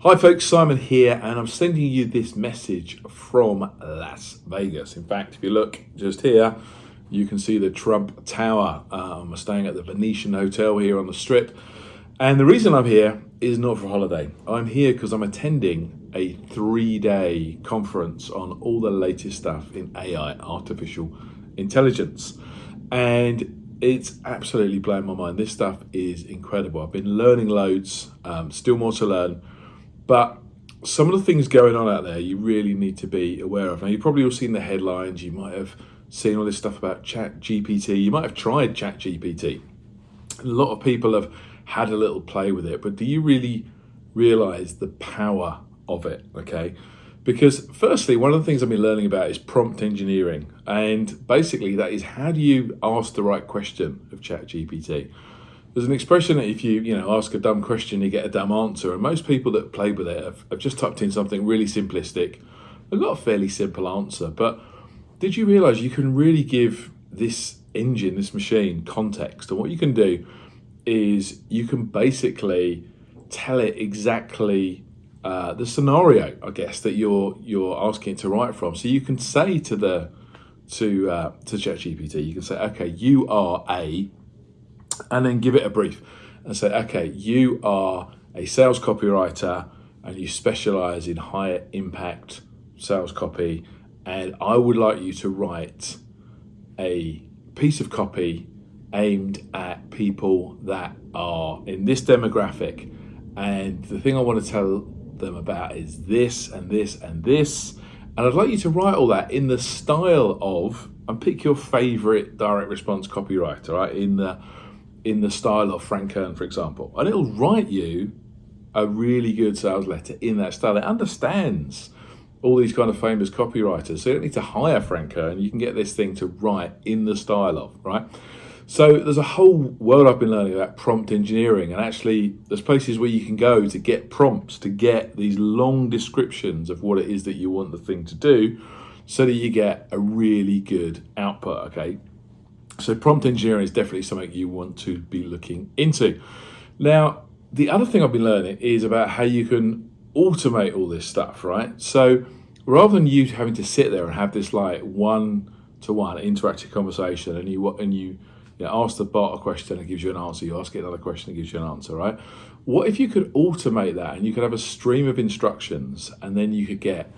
Hi folks, Simon here, and I'm sending you this message from Las Vegas. In fact, if you look just here, you can see the Trump Tower. I'm staying at the Venetian Hotel here on the Strip. And the reason I'm here is not for holiday. I'm here because I'm attending a 3-day conference on all the latest stuff in AI, artificial intelligence. And it's absolutely blown my mind. This stuff is incredible. I've been learning loads, still more to learn. But some of the things going on out there, you really need to be aware of. Now, you've probably all seen the headlines. You might have seen all this stuff about ChatGPT. You might have tried ChatGPT. A lot of people have had a little play with it, but do you really realize the power of it? Okay. Because firstly, one of the things I've been learning about is prompt engineering. And basically that is, how do you ask the right question of ChatGPT? There's an expression that if you ask a dumb question, you get a dumb answer. And most people that play with it have just typed in something really simplistic. They've got a fairly simple answer. But did you realize you can really give this engine, this machine, context? And what you can do is you can basically tell it exactly the scenario, I guess, that you're asking it to write from. So you can say to ChatGPT, you can say, okay, you are and then give it a brief and say, okay, you are a sales copywriter and you specialize in higher impact sales copy, and I would like you to write a piece of copy aimed at people that are in this demographic, and the thing I want to tell them about is this and this and this, and I'd like you to write all that in the style of, and pick your favorite direct response copywriter, right, in the style of Frank Kern, for example, and it'll write you a really good sales letter in that style. It understands all these kind of famous copywriters, so you don't need to hire Frank Kern. You can get this thing to write in the style of, right? So there's a whole world I've been learning about prompt engineering, and actually there's places where you can go to get prompts, to get these long descriptions of what it is that you want the thing to do, so that you get a really good output, okay? So prompt engineering is definitely something you want to be looking into. Now, the other thing I've been learning is about how you can automate all this stuff, right? So rather than you having to sit there and have this like one-to-one interactive conversation, and you ask the bot a question and it gives you an answer, you ask it another question and it gives you an answer, right? What if you could automate that, and you could have a stream of instructions, and then you could get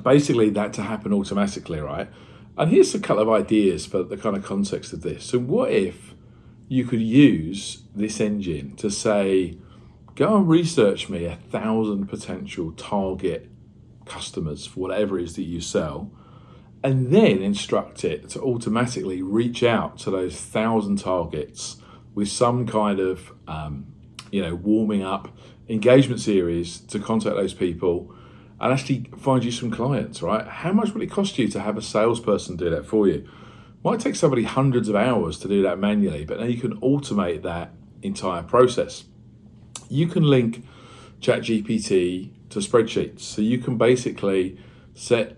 basically that to happen automatically, right? And here's a couple of ideas for the kind of context of this. So what if you could use this engine to say, go and research me 1,000 potential target customers for whatever it is that you sell, and then instruct it to automatically reach out to those 1,000 targets with some kind of warming up engagement series to contact those people and actually find you some clients, right? How much would it cost you to have a salesperson do that for you? Might take somebody hundreds of hours to do that manually, but now you can automate that entire process. You can link ChatGPT to spreadsheets. So you can basically set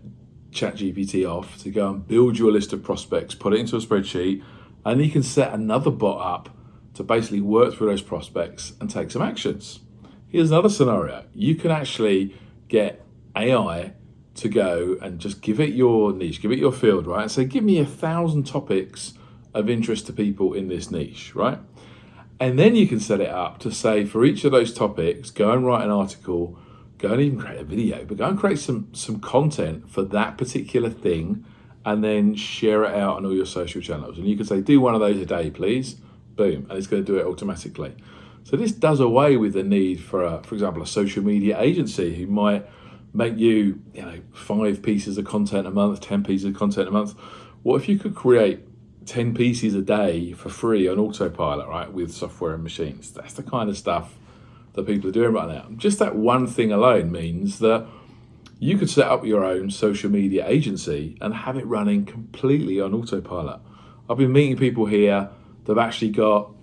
ChatGPT off to go and build you a list of prospects, put it into a spreadsheet, and you can set another bot up to basically work through those prospects and take some actions. Here's another scenario. You can actually get AI to go and just give it your niche, give it your field, right? And say, give me 1,000 topics of interest to people in this niche, right? And then you can set it up to say, for each of those topics, go and write an article, go and even create a video, but go and create some content for that particular thing, and then share it out on all your social channels. And you can say, do one of those a day, please. Boom, and it's going to do it automatically. So this does away with the need for example, a social media agency who might make you 5 pieces of content a month, 10 pieces of content a month. What if you could create 10 pieces a day for free on autopilot, right, with software and machines? That's the kind of stuff that people are doing right now. Just that one thing alone means that you could set up your own social media agency and have it running completely on autopilot. I've been meeting people here that have actually got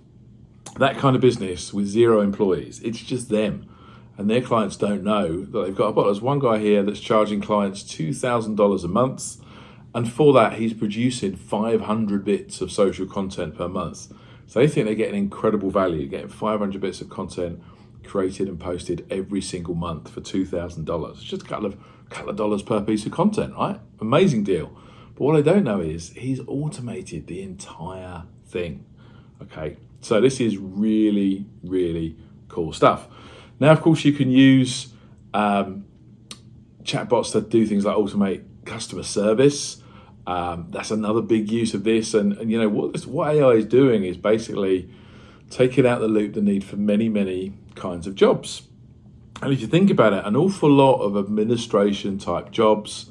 that kind of business with 0 employees. It's just them, and their clients don't know that they've got a bot. There's one guy here that's charging clients $2,000 a month, and for that he's producing 500 bits of social content per month. So they think they're getting incredible value, getting 500 bits of content created and posted every single month for $2,000. It's just a couple of dollars per piece of content, right? Amazing deal. But what I don't know is he's automated the entire thing. Okay, so this is really, really cool stuff. Now, of course, you can use chatbots that do things like automate customer service. That's another big use of this. And you know what AI is doing is basically taking out the loop the need for many, many kinds of jobs. And if you think about it, an awful lot of administration type jobs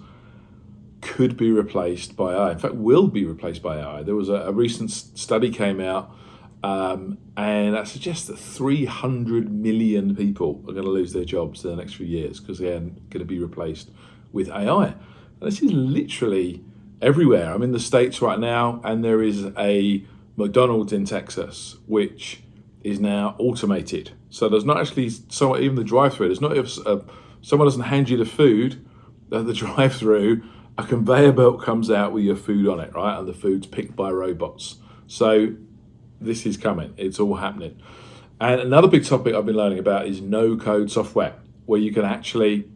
could be replaced by AI. In fact, will be replaced by AI. There was a recent study came out, and that suggests that 300 million people are going to lose their jobs in the next few years because they're going to be replaced with AI. And this is literally everywhere. I'm in the States right now, and there is a McDonald's in Texas, which is now automated. So there's not actually someone, even the drive-through, there's not if someone doesn't hand you the food at the drive-through, a conveyor belt comes out with your food on it, right? And the food's picked by robots. So this is coming. It's all happening. And another big topic I've been learning about is no-code software, where you can actually,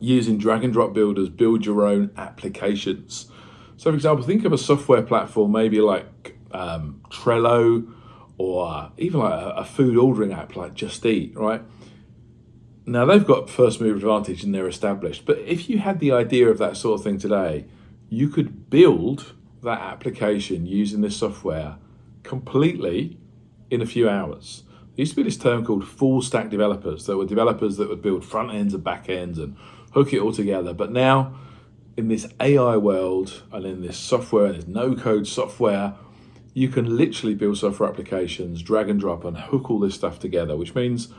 using drag and drop builders, build your own applications. So for example, think of a software platform, maybe like Trello, or even like a food ordering app like Just Eat, right? Now they've got first mover advantage and they're established. But if you had the idea of that sort of thing today, you could build that application using this software completely in a few hours. There used to be this term called full stack developers. There were developers that would build front ends and back ends and hook it all together. But now in this AI world and in this software, and this no-code software, you can literally build software applications, drag and drop, and hook all this stuff together, which means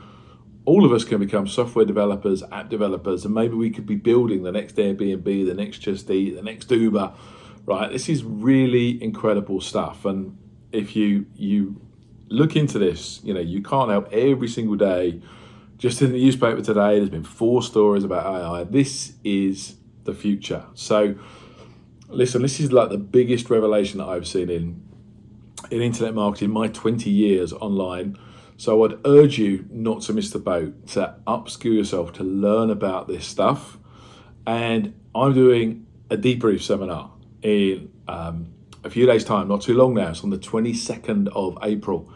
all of us can become software developers, app developers, and maybe we could be building the next Airbnb, the next Just Eat, the next Uber, right? This is really incredible stuff. And if you look into this, you know, you can't help every single day. Just in the newspaper today, there's been 4 stories about AI. This is the future. So listen, this is like the biggest revelation that I've seen in internet marketing, my 20 years online. So I'd urge you not to miss the boat, to upskill yourself, to learn about this stuff. And I'm doing a debrief seminar in a few days' time, not too long now. It's on the 22nd of April.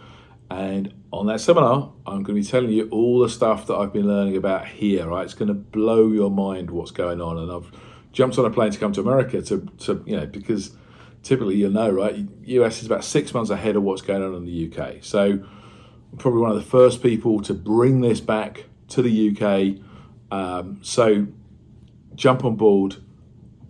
And on that seminar, I'm going to be telling you all the stuff that I've been learning about here, right? It's going to blow your mind what's going on. And I've jumped on a plane to come to America to you know, because typically, you know, right, US is about 6 months ahead of what's going on in the UK. So I'm probably one of the first people to bring this back to the UK. So jump on board,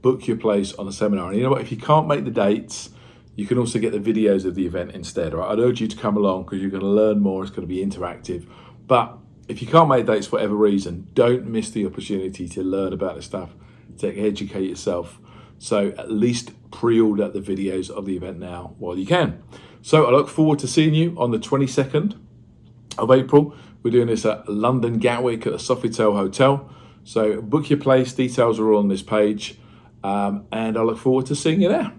book your place on the seminar. And you know what, if you can't make the dates, you can also get the videos of the event instead. Right? I'd urge you to come along because you're going to learn more. It's going to be interactive. But if you can't make dates for whatever reason, don't miss the opportunity to learn about this stuff, to educate yourself. So at least pre-order the videos of the event now while you can. So I look forward to seeing you on the 22nd of April. We're doing this at London Gatwick at the Sofitel Hotel. So book your place. Details are all on this page. And I look forward to seeing you there.